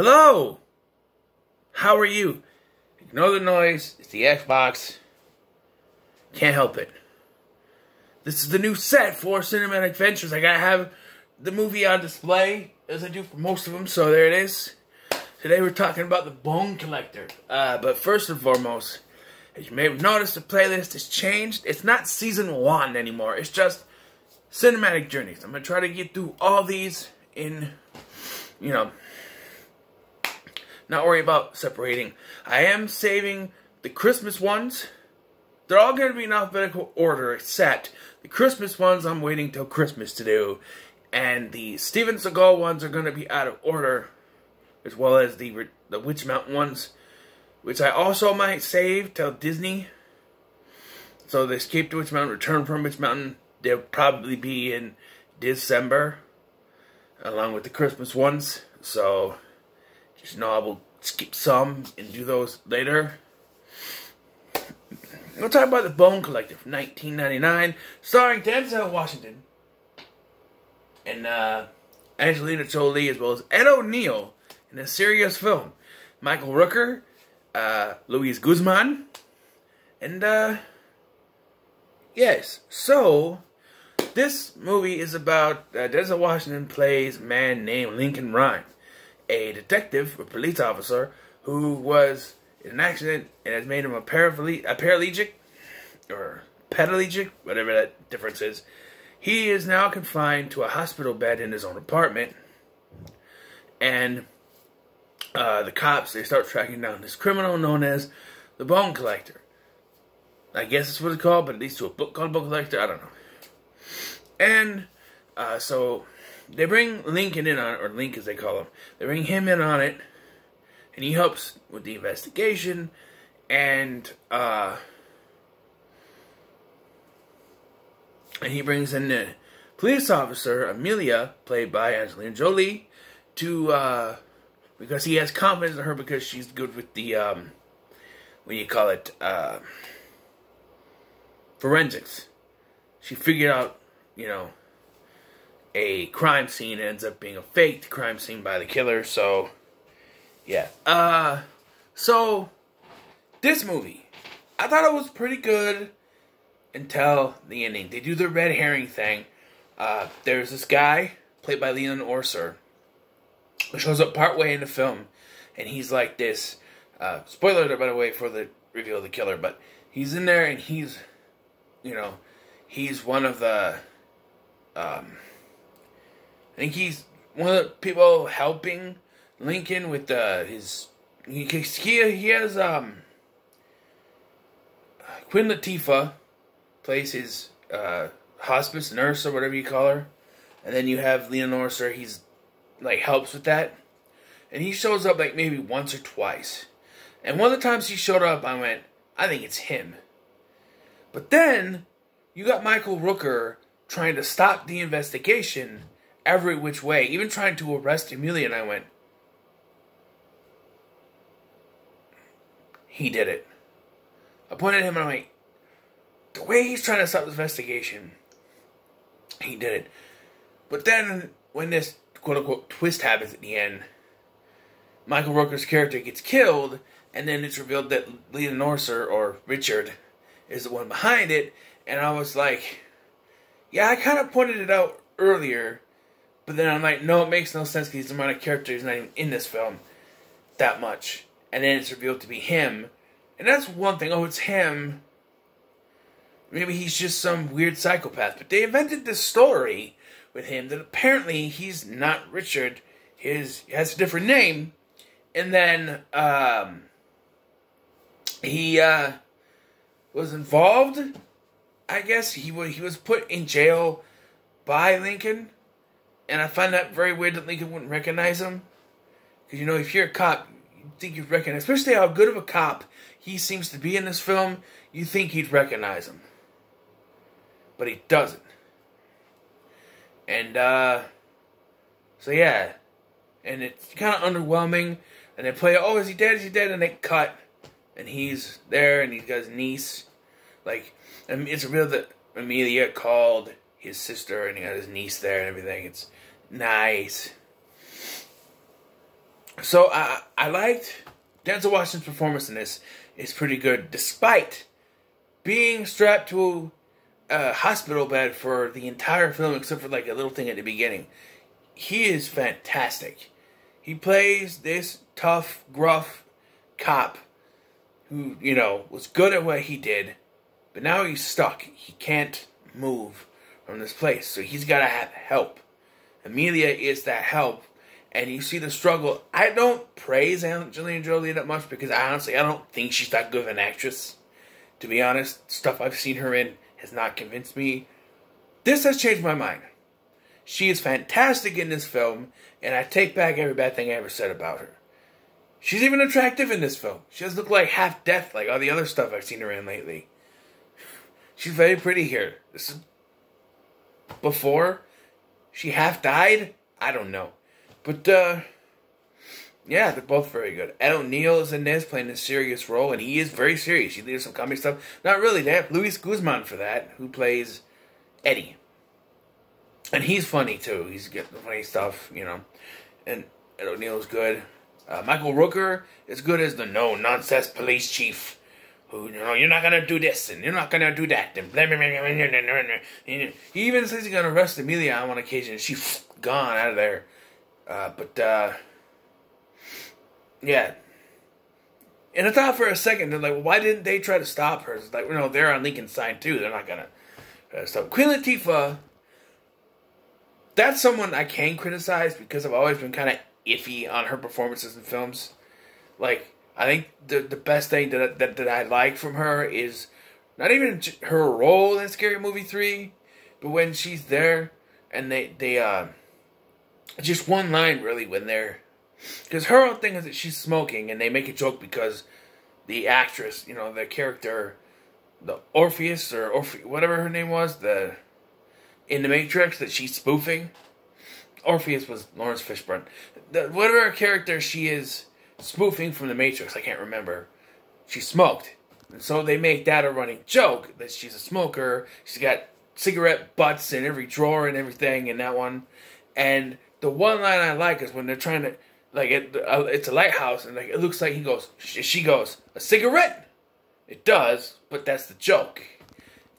Hello! How are you? Ignore the noise. It's the Xbox. Can't help it. This is the new set for Cinematic Ventures. I gotta have the movie on display, as I do for most of them, so there it is. Today we're talking about The Bone Collector. But first and foremost, as you may have noticed, the playlist has changed. It's not Season 1 anymore. It's just Cinematic Journeys. I'm gonna try to get through all these in, not worry about separating. I am saving the Christmas ones. They're all going to be in alphabetical order, except the Christmas ones I'm waiting till Christmas to do. And the Steven Seagal ones are going to be out of order, as well as the Witch Mountain ones, which I also might save till Disney. So the Escape to Witch Mountain, Return from Witch Mountain, they'll probably be in December, along with the Christmas ones. So just know I will skip some and do those later. We'll talk about The Bone Collector from 1999, starring Denzel Washington and Angelina Jolie, as well as Ed O'Neill in a serious film. Michael Rooker, Luis Guzman, and yes. So this movie is about Denzel Washington plays a man named Lincoln Rhyme, a detective, a police officer, who was in an accident and has made him a paraplegic, or petalegic, whatever that difference is. He is now confined to a hospital bed in his own apartment, and the cops, they start tracking down this criminal known as the Bone Collector. I guess that's what it's called, but it leads to a book called Bone Collector, I don't know. And so they bring Lincoln in on it, or Link as they call him. They bring him in on it, and he helps with the investigation, and he brings in the police officer, Amelia, played by Angelina Jolie, to, because he has confidence in her because she's good with the, forensics. She figured out, a crime scene ends up being a faked crime scene by the killer, so yeah. So this movie, I thought it was pretty good until the ending. They do the red herring thing. There's this guy, played by Leland Orser, who shows up partway in the film, and he's like this, spoiler alert, by the way, for the reveal of the killer, but he's in there, and he's, he's one of the, I think he's one of the people helping Lincoln with he has Queen Latifah plays his hospice nurse or whatever you call her, and then you have Leland Orser. He's like helps with that, and he shows up like maybe once or twice. And one of the times he showed up, I went, I think it's him. But then you got Michael Rooker trying to stop the investigation every which way, even trying to arrest Amelia, and I went, he did it. I pointed at him and I'm like, the way he's trying to stop this investigation, he did it. But then, when this quote-unquote twist happens at the end, Michael Rooker's character gets killed, and then it's revealed that Leland Orser, or Richard, is the one behind it, and I was like, yeah, I kind of pointed it out earlier, but then I'm like, no, it makes no sense because he's the minor character. He's not even in this film that much. And then it's revealed to be him. And that's one thing. Oh, it's him. Maybe he's just some weird psychopath. But they invented this story with him that apparently he's not Richard. He has a different name. And then he was involved. I guess he was put in jail by Lincoln. And I find that very weird that Lincoln wouldn't recognize him. Because, if you're a cop, you'd think you'd recognize, especially how good of a cop he seems to be in this film, you think he'd recognize him. But he doesn't. And, so yeah. And it's kind of underwhelming. And they play, oh, is he dead? Is he dead? And they cut. And he's there, and he's got his niece. Like, and it's revealed that Amelia called his sister, and he got his niece there and everything. It's nice. So I liked Denzel Washington's performance in this. It's pretty good, despite being strapped to a hospital bed for the entire film, except for like a little thing at the beginning. He is fantastic. He plays this tough, gruff cop who, you know, was good at what he did, but now he's stuck. He can't move from this place, so he's got to have help. Amelia is that help, and you see the struggle. I don't praise Angelina Jolie that much because I don't think she's that good of an actress. To be honest, stuff I've seen her in has not convinced me. This has changed my mind. She is fantastic in this film, and I take back every bad thing I ever said about her. She's even attractive in this film. She doesn't look like half death like all the other stuff I've seen her in lately. She's very pretty here. This is before she half died? I don't know. But, yeah, they're both very good. Ed O'Neill is in this, playing a serious role, and he is very serious. He did some comedy stuff. Not really, they have Luis Guzman for that, who plays Eddie. And he's funny, too. He's getting funny stuff, you know. And Ed O'Neill's good. Michael Rooker is good as the no-nonsense police chief. Who, you know, you're not going to do this, and you're not going to do that. And blah, blah, blah, blah, blah, blah. He even says he's going to arrest Amelia on one occasion, and she's gone out of there. Yeah. And I thought for a second, they're like, well, why didn't they try to stop her? It's like, you know, they're on Lincoln's side, too. They're not going to stop. Queen Latifah, that's someone I can criticize because I've always been kind of iffy on her performances in films. Like, I think the best thing that I like from her is not even her role in Scary Movie 3, but when she's there and they just one line really when they're, because her whole thing is that she's smoking and they make a joke because the actress, you know, the character, the Orpheus or whatever her name was, in The Matrix that she's spoofing. Orpheus was Lawrence Fishburne. Whatever character she is spoofing from The Matrix, I can't remember. She smoked. And so they make that a running joke, that she's a smoker. She's got cigarette butts in every drawer and everything in that one. And the one line I like is when they're trying to, like, it's a lighthouse, and like it looks like she goes, a cigarette? It does, but that's the joke.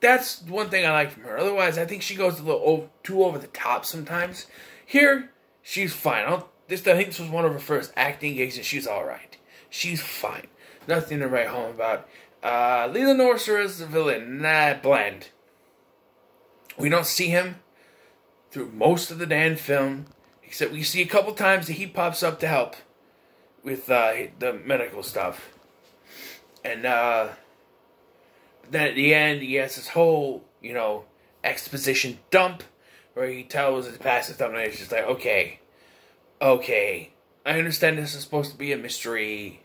That's one thing I like from her. Otherwise, I think she goes a little too over the top sometimes. Here, she's fine. I think this was one of her first acting gigs, and she's alright. She's fine. Nothing to write home about. Leland Orser is the villain. Bland. We don't see him through most of the damn film, except we see a couple times that he pops up to help with the medical stuff. And then at the end, he has this whole, you know, exposition dump where he tells his past and stuff, and it's just like, okay, I understand this is supposed to be a mystery,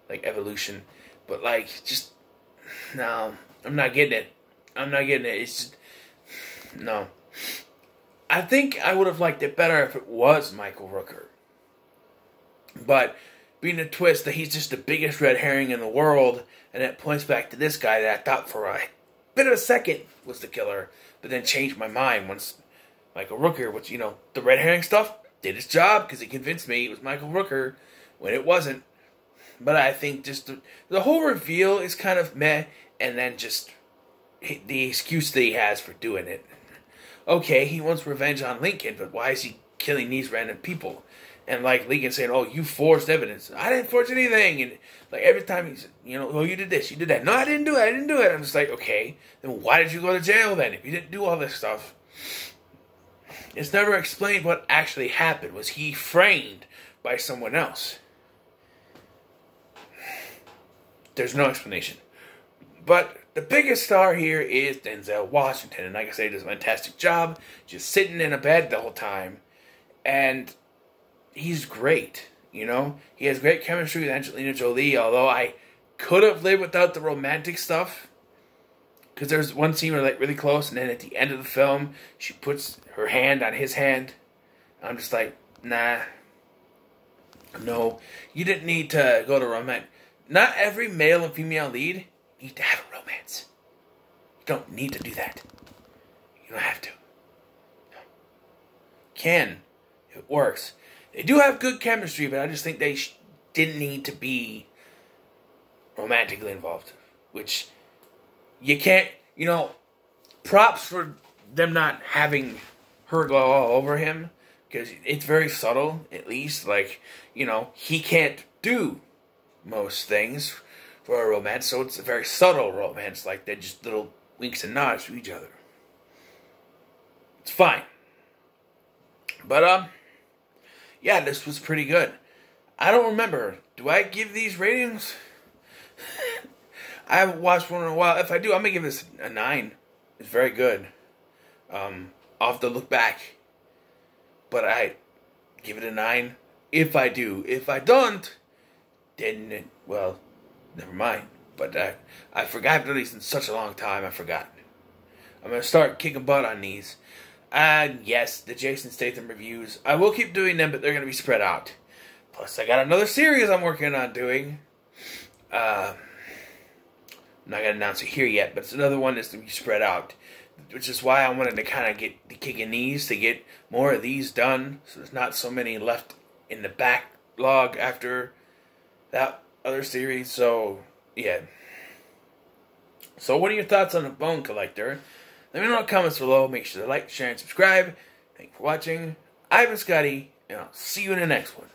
like, evolution, but, like, just, no, I'm not getting it. It's just, no. I think I would have liked it better if it was Michael Rooker. But being a twist that he's just the biggest red herring in the world, and it points back to this guy that I thought for a bit of a second was the killer, but then changed my mind once Michael Rooker, which, you know, the red herring stuff did its job because it convinced me it was Michael Rooker when it wasn't. But I think just the whole reveal is kind of meh, and then just the excuse that he has for doing it. Okay, he wants revenge on Lincoln, but why is he killing these random people? And like Lincoln saying, oh, you forged evidence. I didn't forge anything. And like every time he's, you know, oh, you did this, you did that. No, I didn't do it. I'm just like, okay, then why did you go to jail then if you didn't do all this stuff? It's never explained what actually happened. Was he framed by someone else? There's no explanation. But the biggest star here is Denzel Washington. And like I say, he does a fantastic job just sitting in a bed the whole time. And he's great, you know? He has great chemistry with Angelina Jolie, although I could have lived without the romantic stuff. Because there's one scene where they're like really close, and then at the end of the film, she puts her hand on his hand. I'm just like, nah. No, you didn't need to go to romance. Not every male and female lead need to have a romance. You don't need to do that. You don't have to. No. Can. It works. They do have good chemistry, but I just think they didn't need to be romantically involved. Which, you can't, props for them not having her go all over him, because it's very subtle, at least. Like, he can't do most things for a romance, so it's a very subtle romance, like they're just little winks and nods to each other. It's fine. But, yeah, this was pretty good. I don't remember. Do I give these ratings? I haven't watched one in a while. If I do, I'm going to give this a 9. It's very good. I'll have to look back. But I give it a 9 if I do. If I don't, then, well, never mind. But I forgot. I've done these in such a long time, I forgot. I'm going to start kicking butt on these. And yes, the Jason Statham reviews. I will keep doing them, but they're going to be spread out. Plus, I got another series I'm working on doing. I'm not going to announce it here yet, but it's another one that's going to be spread out. Which is why I wanted to kind of get the kicking these, to get more of these done. So there's not so many left in the backlog after that other series. So, yeah. So what are your thoughts on The Bone Collector? Let me know in the comments below. Make sure to like, share, and subscribe. Thank you for watching. I've been Scotty, and I'll see you in the next one.